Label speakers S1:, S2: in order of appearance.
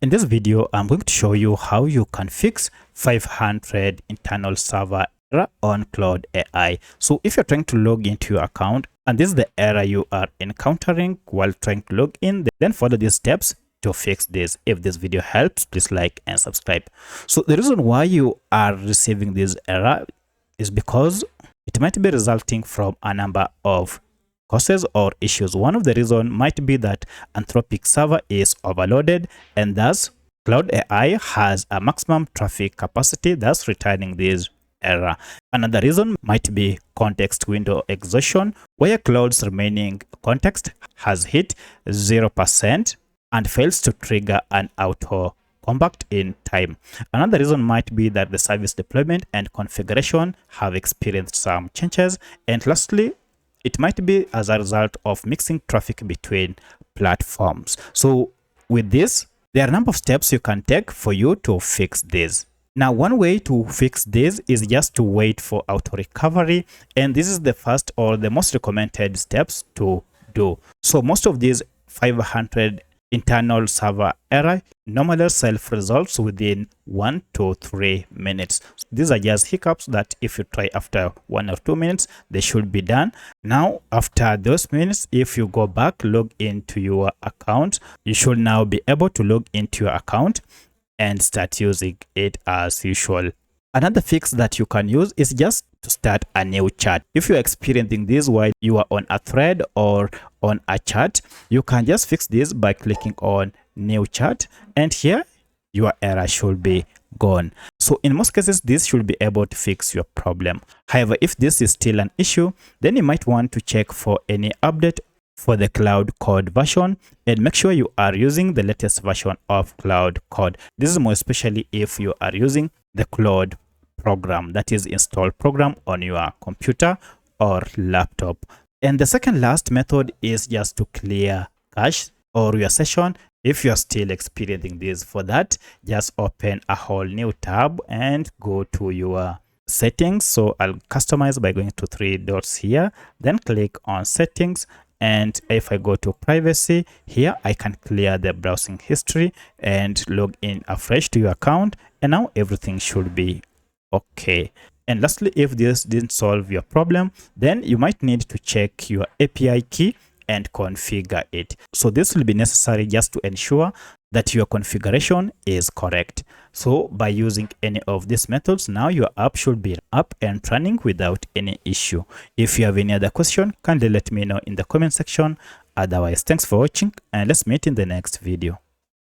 S1: In this video, I'm going to show you how you can fix 500 internal server error on Claude AI. So if you're trying to log into your account and this is the error you are encountering while trying to log in, then follow these steps to fix this. If this video helps, please like and subscribe. So the reason why you are receiving this error is because it might be resulting from a number of causes or issues. One of the reasons might be that Anthropic server is overloaded and thus Claude AI has a maximum traffic capacity, thus returning this error. Another reason might be context window exhaustion, where Claude's remaining context has hit 0% and fails to trigger an auto compact in time. Another reason might be that the service deployment and configuration have experienced some changes. And lastly, it might be as a result of mixing traffic between platforms. So with this, there are a number of steps you can take for you to fix this. Now, one way to fix this is just to wait for auto recovery. And this is the first or the most recommended steps to do. So most of these 500 internal server error normally self-resolves within 1 to 3 minutes. These are just hiccups that if you try after 1 or 2 minutes, they should be done. Now, after those minutes, if you go back, log into your account, you should now be able to log into your account and start using it as usual. Another fix that you can use is just to start a new chat. If you're experiencing this while you are on a thread or on a chat, you can just fix this by clicking on new chat, and here your error should be gone. So in most cases, this should be able to fix your problem. However, if this is still an issue, then you might want to check for any update for the Claude Code version and make sure you are using the latest version of Claude Code. This is more especially if you are using the Claude program, that is installed program on your computer or laptop. And the second last method is just to clear cache or your session. If you are still experiencing this, for that, just open a whole new tab and go to your settings. So I'll customize by going to 3 dots here, then click on settings. And if I go to privacy here, I can clear the browsing history and log in afresh to your account. And now everything should be okay. And lastly, if this didn't solve your problem, then you might need to check your API key and configure it. So this will be necessary just to ensure that your configuration is correct. So by using any of these methods, now your app should be up and running without any issue. If you have any other question, kindly let me know in the comment section. Otherwise, thanks for watching and let's meet in the next video.